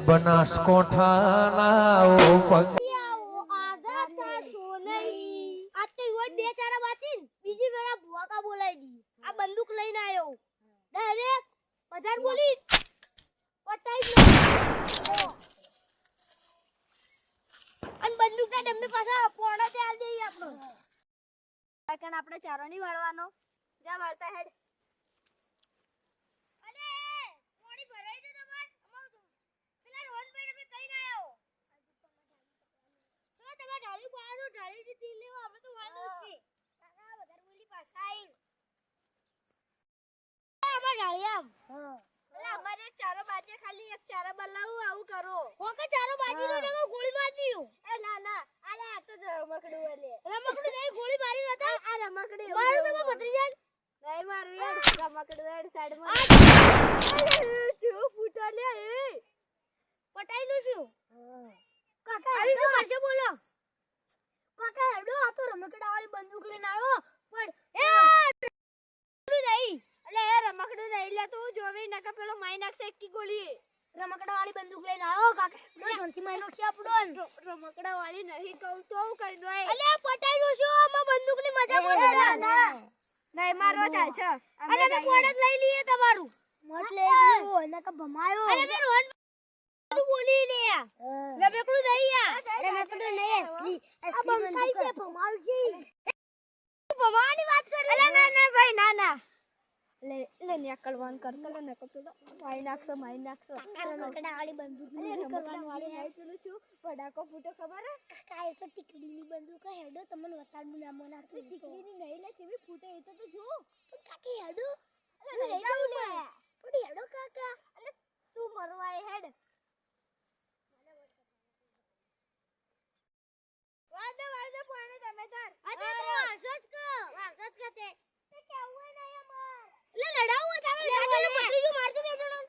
બનાસકોઠાના ઓ પગ બીજી વેળા ભુવાકા બોલાવી દી આ બંદૂક લઈને આવ્યો ડાયરેક્ટ પધાર બોલી પટાઈ અન બંદૂક ના ડમ્મે પાછા પોણા તે આલ દેઈ આપણો કાકન આપણે ચારો ની વાળવાનો જા વાળતા હેડ અલે પોણી ભરાઈ દે તમાર અમાર પેલા રોન ભાઈ તમે કઈ ના આવ્યો સો તમાર ઢાળી બારો ઢાળી દીધી લેવા અમે તો વાળ દોશે કાકા વધારે બોલી પાછા આઈ અમાર ઢાળિયામ હા અલે અમારે એક ચારો બાજે ખાલી એક ચારો બલાવું આવું કરો ઓકે ચારો બાજી નો તો ગોળી માર દીયો એ ના ના આલે આ તો રમકડું આલે રમકડું નહીં ગોળી મારી હતા આ રમકડું મારું તો ભત્રીજા નહીં મારું યાર રમકડું એડ સાઈડ માં ચૂ ફૂટા લે એ પટાઈ નું શું કાકા આવી શું કરશે બોલો કાકા હેડો આ તો રમકડા વાળી બંદૂક લઈને આવ્યો પણ એ નહીં અલે એ રમકડું નહીં લે તું જોવી નકા પેલો માઈ નાખશે એકકી ગોળી રમકડા વાળી બંદૂક લઈને આવ્યો કાકા નો જોનથી માઈ નાખશે આપણો રમકડા વાળી નહીં કહું તો કઈ નોય અલે પટાઈ નું શું આમાં બંદૂક ની મજા બોલે ના ના નહીં મારવો ચાલ છે અને મે કોડ લઈ લઈએ તમારું મત લઈ લીયો નકા ભમાયો અલે મે રોન બોલી લે રમકડું નહીં યા રમકડું નહીં અસલી બંકાઈ પે ભમાવજી ભમાવાની વાત કરે અલે ના ના ભાઈ ના ના લે નેકળવાન કરતા લે નકો તો માઈ નાખસો રમકડા વાળી બંદૂક ની કરવાની વાળી નહીં પેલું છું પડાકો ફૂટો ખબર હે કાકા એ તો ટીકડી ની બંદૂક હેડો તમને વતાડું ના મના ટીકડી ની નહીં લે ચેવી ફૂટે એ તો જો કાકી હેડો અલે લઈ જાવ લે થોડી હેડો કાકા અલે તું મરવાય હેડ વાદે પાણે તમે તાર અતે તો હર્ષદ કે તે કેવું હે નહીં અમાર લે લડાવો તમે જાજો પત્રીજો મારજો બે જણો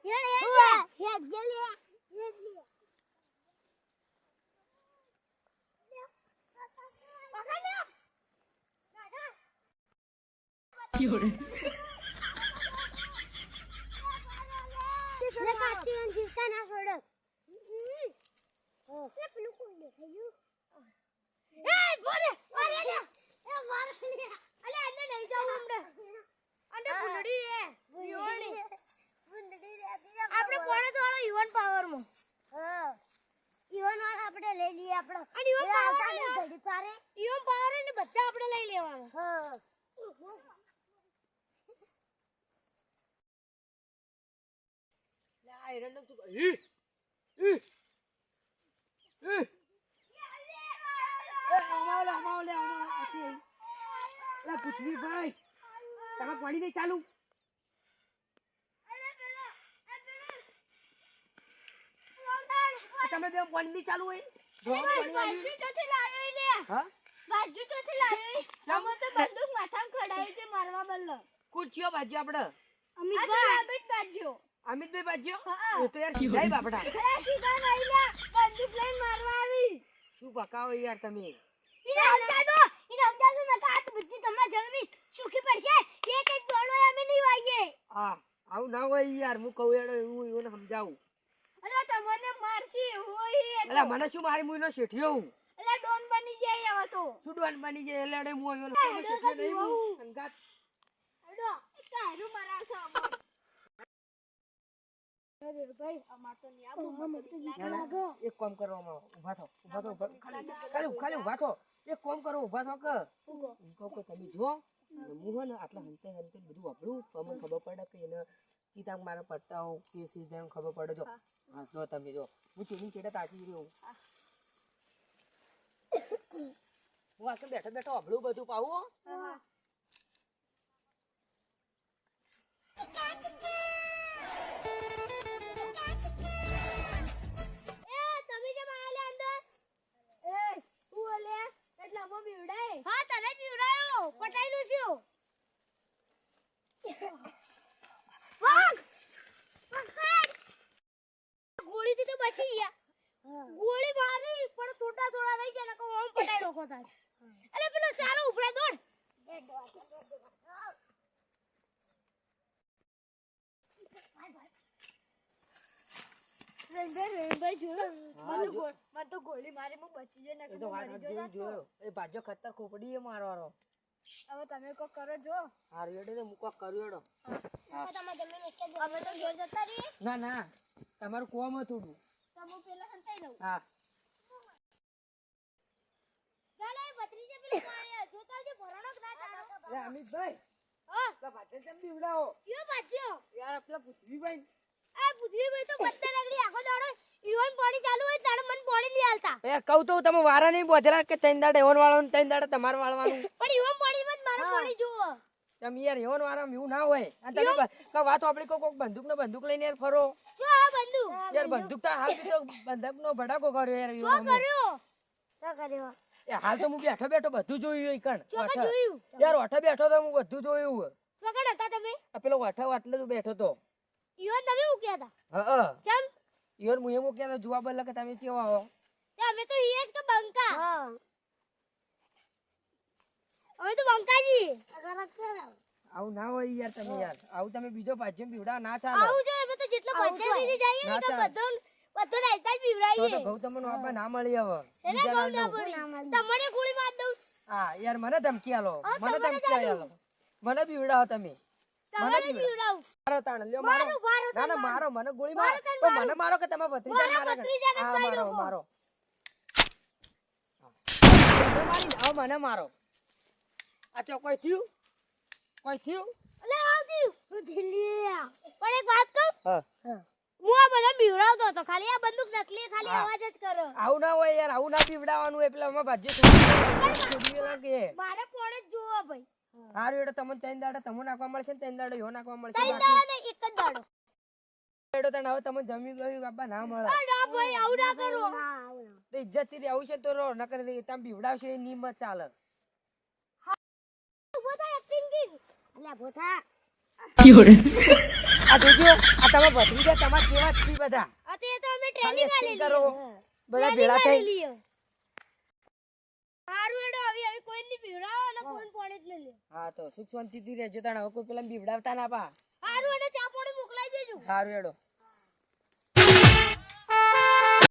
હેડ જે લે પકડ લે યોરે લે કાટી અન જીવતા ના છોડ લે પેલું કોણ દેખાયું એ બોલે વારે લે એ વારે લે અલે અન્ને નહીં જાવ હમણે અંડે ફુંડડી એ યોણી ફુંડડી રે આપણે કોણે દોડો યુવન પાવર માં હા યુવન વાળા આપણે લઈ લઈએ આપણો અને યુવન પાવર ને ઘડી પારે યુવન પાવર ને બધા આપણે લઈ લેવાનો હા લે આ રેન્ડમ શું અમાવલે આથી લા પૃથ્વી ભાઈ તમે પાણી દે ચાલુ તમે બે પાણી દે ચાલુ હોય બાજુ ચોથી લાવ્યો લે હા બાજુ ચોથી લાવ્યો અમે તો બંદૂક માથામાં ખડાવી છે મારવા બલ્લો કુર્ચીઓ બાજુ આપણે અમિતભાઈ બાજુ અમિતભાઈ બાજુ એ તો યાર સીધા બાપડા અરે સીધા નહીં લે બંદૂક લઈને મારવા આવી શું બકાવો યાર તમે ઈને સમજાદો નકા આ બુદ્ધિ તમાર જમી સુખી પડશે એક એક દોડો અમે નહીં વાઈએ હા આવું ના હોય યાર હું કહું એડો હું એને સમજાવું અરે તમને મારસી હોય અલા મને શું મારી મુઈનો શેઠિયો હું અલે ડોન બની જાય હવે તો શું ડોન બની જાય એટલે એડે હું એનો શેઠિયો નહીં હું સંગાત અડો કાયરું મારા છે અરે ભાઈ અમાર તો ની આબુ મત લાગો એક કામ કરવામાં ઊભા થો ખાલી ઊભા થો એક કામ કરો ઊભા થો કે હું કહું કે તમે જો હું હે ને આટલા હંતે બધું વાપરું તો મને ખબર પડે કે એને સીધા મારા પટ્ટા હો કે સીધા ખબર પડે જો હા જો તમે જો હું ચીની ચેડા તાકી રહ્યો હું આ બેઠા બેઠા વાપરું બધું પાવું હા હા તને બીવડાયો પટાઈ નું શું વાહ ગોળી થી તો બચી ગયા ગોળી મારી પણ થોડા થોડા રહી ગયા નકો ઓમ પટાઈ રોકો થાય અરે પેલો સારો ઉપડા દોડ રેણભાઈ જોયો હા, મને તો ગોળી મારી હું બચી જાય એ તો વાત જોયો એ ભાજો ખતર ખોપડી એ મારવાનો હવે તમે કોક કરો જો હારું હેડો તો મુકો કર્યો હેડો અમે તો ઘેર જતા રહીએ ના ના તમારું કોમ હતું તું તો હું પેલા હંતાઈ લઉં હા ચાલે ભત્રીજે પેલી મારે જોતા જે ભરાણો ના તારો એ અમિતભાઈ હા પેલા ભાજે કેમ બીવડાવો કયો બાજ્યો યાર પેલા પૃથ્વીભાઈ આ પૃથ્વીભાઈ તો પત્તા લાગડી આખો દાડો ઈવન પાણી ચાલુ હોય તારે મને પાણી નહીં આલતા યાર કહું તો તમે વારા નહીં બોધેલા કે ત્રણ દાડે એવન વાળવાનું ત્રણ દાડે તમારે વાળવાનું પણ ઈવન પાણીમાં જ મારે પાણી જોવો તમે યાર એવન વાળામાં એવું ના હોય અને તમે વાત આપણી કોક બંદૂક લઈને યાર ફરો જો આ બંદૂક યાર બંદૂક તો હાલ તો બંદૂકનો ભડાકો કર્યો યાર જો એવો કર્યો તો કર્યો એ હાલ તો હું બેઠો બેઠો બધું જોયું ઈ કણ ચોકે જોયું યાર ઓઠે બેઠો તો હું બધું જોયું ચોકડ હતા તમે આ પેલો ઓઠા એટલે તું બેઠો તો ઈવન તમે ઉક્યા હતા હા ચમ યાર હું એમ કે જવાબ બોલે કે તમે કેવા આવો તે અમે તો ઈ જ કે બંકા હા અમે તો બંકાજી આવું ના હોય યાર તમે યાર આવું તમે બીજો ભાજ્ય બીવડા ના ચાલે આવું જો અમે તો જેટલો બચ્ચા દીધી જઈએ ને કે બધો રાયતા જ તો બીવડાઈએ ગૌતમ નો આપા ના મળી હવે શેને બીજા ગૌ ના ના પડી તમને ગોળી માર દઉં હા યાર મને ધમકી આલો હા, મને તમારે ધમકી આલો મને બીવડાવો તમે તમને જ બીવડાવું મારો તાણ લ્યો મારો મારો ના ના મારો મને ગોળી મારો મારો તાણ પણ મને મારો કે તમે ભત્રીજા મારા ભત્રીજાને હા માર્યો મારો કો. મારો હવે મને મારો આ ચો કોઈ થયું અલે આવતી દિલ્હી પણ એક વાત કહું હા હું આ બધા બીવડાવતો હતો ખાલી આ બંદૂક નકલી ખાલી હા. અવાજ જ કરો આવું ના હોય યાર આવું ના બીવડાવવાનું એટલે અમે ભાજ્ય છોડી કે મારે પોણે જ જોવો ભાઈ હારું એટલે તમને ત્રણ દાડે તમને નાખવા મળશે ને ત્રણ દાડે યો નાખવા મળશે તઈ બાકી દાડો ને એક જ દાડો એડો તને હવે તમે જમી ગયું બાપા ના મળે આ ના ભાઈ આવું ના કરો તો ઇજ્જત થી આવું છે તો રો નકર તમે બીવડાવશો એ નિયમ ચાલે ઉભો થા એક્ટિંગ કી અલ્યા ભોથા આ જોજો આ તમે ભત્રીજા તમાર કેવા જ છે બધા અતે તો અમે ખાલી ટ્રેનિંગ acting આલેલી કરો બધા ભેળા થઈ હારું એડો હવે કોઈ ની બીવડાવો અને કોઈ પોણે જ નહીં લે હા તો સુખ શાંતિ થી રહેજો તાણ હવે કોઈ પેલા બીવડાવતા ના પા હારું એડો ચા પોણી મોકલાઈ દેજો સારું એડો